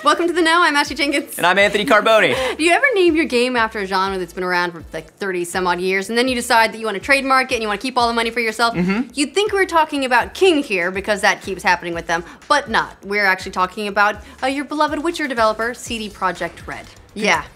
Welcome to The Know, I'm Ashley Jenkins. And I'm Anthony Carboni. Do you ever name your game after a genre that's been around for like 30 some odd years, and then you decide that you want to trademark it and you want to keep all the money for yourself? You'd think we're talking about King here because that keeps happening with them, but not. We're actually talking about your beloved Witcher developer, CD Projekt Red. Yeah.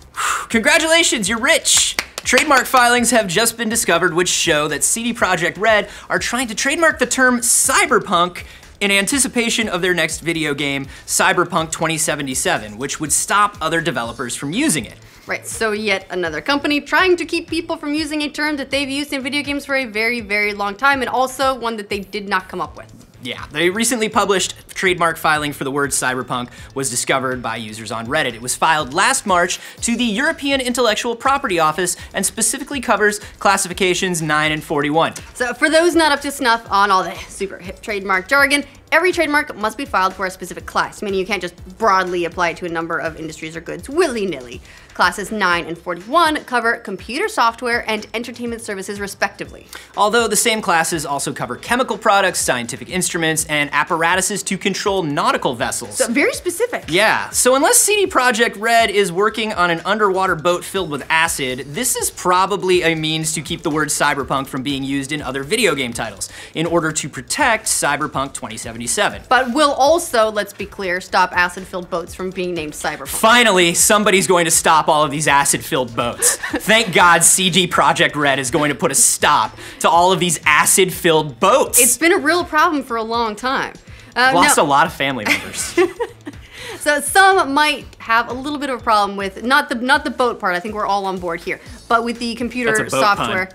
Congratulations, you're rich! Trademark filings have just been discovered which show that CD Projekt Red are trying to trademark the term cyberpunk in anticipation of their next video game, Cyberpunk 2077, which would stop other developers from using it. Right, so yet another company trying to keep people from using a term that they've used in video games for a very, very long time, and also one that they did not come up with. Yeah, the recently published trademark filing for the word cyberpunk was discovered by users on Reddit. It was filed last March to the European Intellectual Property Office and specifically covers classifications 9 and 41. So for those not up to snuff on all the super hip trademark jargon, every trademark must be filed for a specific class, meaning you can't just broadly apply it to a number of industries or goods willy-nilly. Classes 9 and 41 cover computer software and entertainment services respectively. Although the same classes also cover chemical products, scientific instruments, and apparatuses to control nautical vessels. So very specific. Yeah, so unless CD Projekt Red is working on an underwater boat filled with acid, this is probably a means to keep the word cyberpunk from being used in other video game titles, in order to protect Cyberpunk 2077. But will also, let's be clear, stop acid-filled boats from being named cyberpunk. Finally, somebody's going to stop all of these acid-filled boats. Thank God CD Projekt Red is going to put a stop to all of these acid-filled boats. It's been a real problem for a long time. Lost a lot of family members. So some might have a little bit of a problem with, not the boat part, I think we're all on board here, but with the computer software.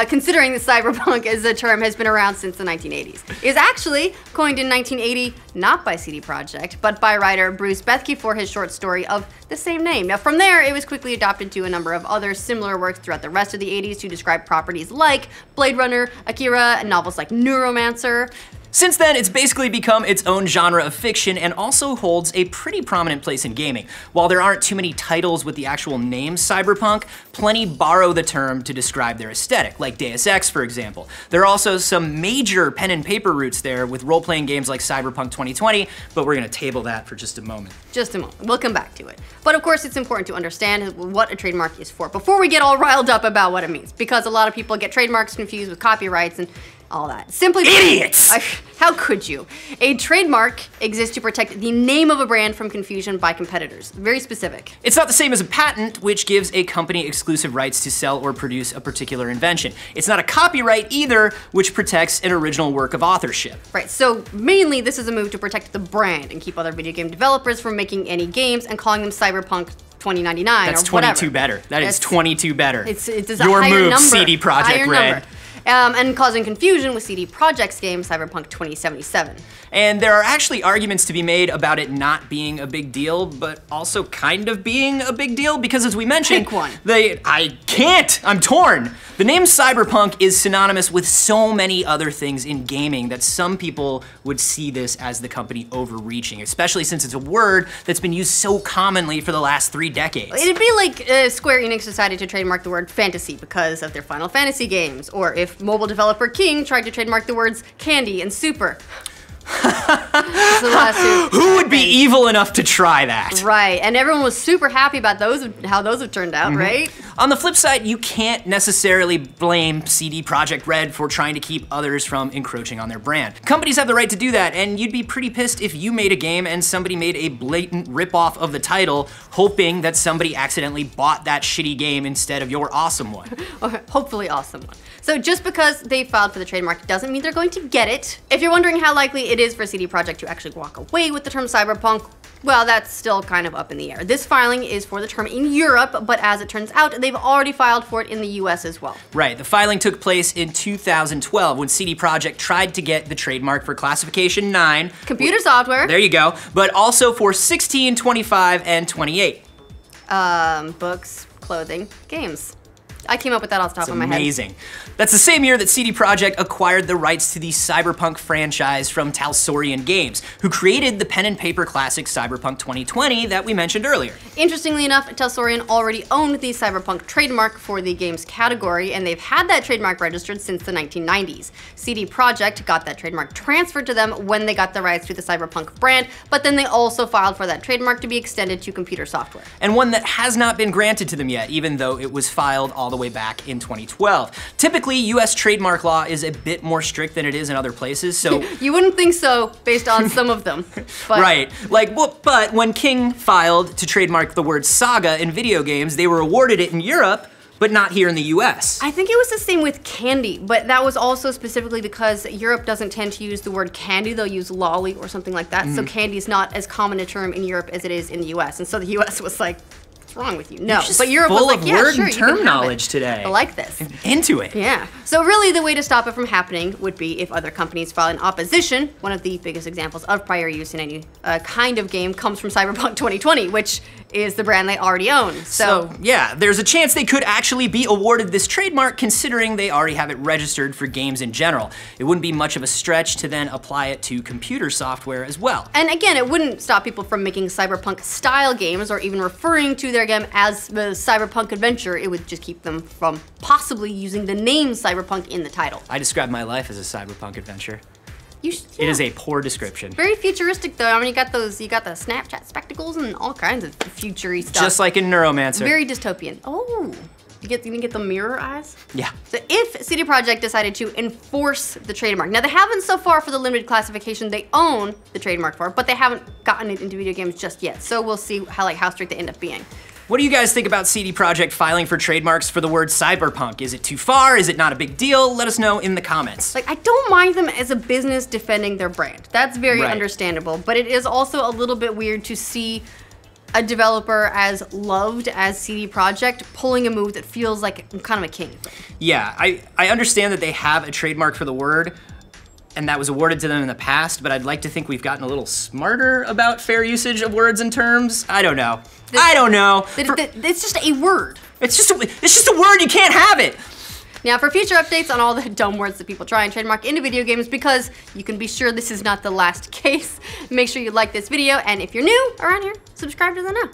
Considering that cyberpunk as a term has been around since the 1980s. It was actually coined in 1980, not by CD Projekt, but by writer Bruce Bethke for his short story of the same name. Now from there, it was quickly adopted to a number of other similar works throughout the rest of the 80s to describe properties like Blade Runner, Akira, and novels like Neuromancer. Since then, it's basically become its own genre of fiction and also holds a pretty prominent place in gaming. While there aren't too many titles with the actual name cyberpunk, plenty borrow the term to describe their aesthetic, like Deus Ex, for example. There are also some major pen and paper roots there with role-playing games like Cyberpunk 2020, but we're gonna table that for just a moment. Just a moment, we'll come back to it. But of course, it's important to understand what a trademark is for before we get all riled up about what it means, because a lot of people get trademarks confused with copyrights and all that. Simply idiots! How could you? A trademark exists to protect the name of a brand from confusion by competitors. Very specific. It's not the same as a patent, which gives a company exclusive rights to sell or produce a particular invention. It's not a copyright either, which protects an original work of authorship. Right, so mainly this is a move to protect the brand and keep other video game developers from making any games and calling them Cyberpunk 2099 That's or whatever. 22 better. That's 22 better. It's a Your higher move, number. CD Projekt Red. And causing confusion with CD Projekt's game, Cyberpunk 2077. And there are actually arguments to be made about it not being a big deal, but also kind of being a big deal, because as we mentioned, Pick one. I can't, I'm torn. The name cyberpunk is synonymous with so many other things in gaming that some people would see this as the company overreaching, especially since it's a word that's been used so commonly for the last 3 decades. It'd be like Square Enix decided to trademark the word fantasy because of their Final Fantasy games, or if mobile developer King tried to trademark the words candy and super. Who would be evil enough to try that? Right, and everyone was super happy about how those have turned out, right? On the flip side, you can't necessarily blame CD Projekt Red for trying to keep others from encroaching on their brand. Companies have the right to do that, and you'd be pretty pissed if you made a game and somebody made a blatant ripoff of the title, hoping that somebody accidentally bought that shitty game instead of your awesome one. Or hopefully awesome one. So just because they filed for the trademark doesn't mean they're going to get it. If you're wondering how likely it is for CD Projekt to actually walk away with the term cyberpunk, well, that's still kind of up in the air. This filing is for the term in Europe, but as it turns out, they've already filed for it in the US as well. Right, the filing took place in 2012 when CD Projekt tried to get the trademark for classification 9. Computer software. There you go, but also for 16, 25, and 28. Books, clothing, games. I came up with that off the top of my head. Amazing. That's the same year that CD Projekt acquired the rights to the Cyberpunk franchise from Talsorian Games, who created the pen and paper classic Cyberpunk 2020 that we mentioned earlier. Interestingly enough, Talsorian already owned the Cyberpunk trademark for the games category, and they've had that trademark registered since the 1990s. CD Projekt got that trademark transferred to them when they got the rights to the Cyberpunk brand, but then they also filed for that trademark to be extended to computer software. And one that has not been granted to them yet, even though it was filed all the way back in 2012. Typically, US trademark law is a bit more strict than it is in other places, so... You wouldn't think so, based on some of them. But... Right. But when King filed to trademark the word saga in video games, they were awarded it in Europe, but not here in the US. I think it was the same with candy, but that was also specifically because Europe doesn't tend to use the word candy, they'll use lolly or something like that, so candy is not as common a term in Europe as it is in the US, and so the US was like, what's wrong with you? No, but Europe was like, yeah, word sure, and you can term have knowledge it. today. I like this. Into it. Yeah. So really the way to stop it from happening would be if other companies file an opposition. One of the biggest examples of prior use in any kind of game comes from Cyberpunk 2020, which is the brand they already own. So yeah, there's a chance they could actually be awarded this trademark considering they already have it registered for games in general. It wouldn't be much of a stretch to then apply it to computer software as well. And again, it wouldn't stop people from making Cyberpunk style games or even referring to their game as the Cyberpunk adventure. It would just keep them from possibly using the name Cyberpunk in the title. I describe my life as a cyberpunk adventure. Yeah. It is a poor description. Very futuristic though. I mean, you got the Snapchat spectacles and all kinds of futury stuff. Just like in Neuromancer. Very dystopian. Oh, you get the mirror eyes? Yeah. So if CD Projekt decided to enforce the trademark, now they haven't so far for the limited classification they own the trademark for, but they haven't gotten it into video games just yet. So we'll see how strict they end up being. What do you guys think about CD Projekt filing for trademarks for the word cyberpunk? Is it too far? Is it not a big deal? Let us know in the comments. Like, I don't mind them as a business defending their brand. That's very understandable, but it is also a little bit weird to see a developer as loved as CD Projekt pulling a move that feels like kind of a King thing. Yeah, I understand that they have a trademark for the word, and that was awarded to them in the past, but I'd like to think we've gotten a little smarter about fair usage of words and terms. I don't know. It's just a word. It's just a word, you can't have it. Now, for future updates on all the dumb words that people try and trademark into video games, because you can be sure this is not the last case, make sure you like this video, and if you're new around here, subscribe to the now.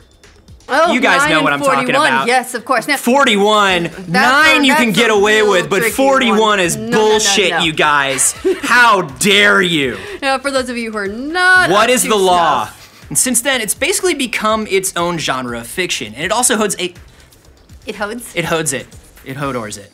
Oh, you guys know what I'm talking about. Yes, of course. Now, 41, 9 you can get away with, but 41 is bullshit, you guys. How dare you? Now, for those of you who are not What is the law? And since then, it's basically become its own genre of fiction, and it also holds a... It hodes? It hodes it. It hodors it.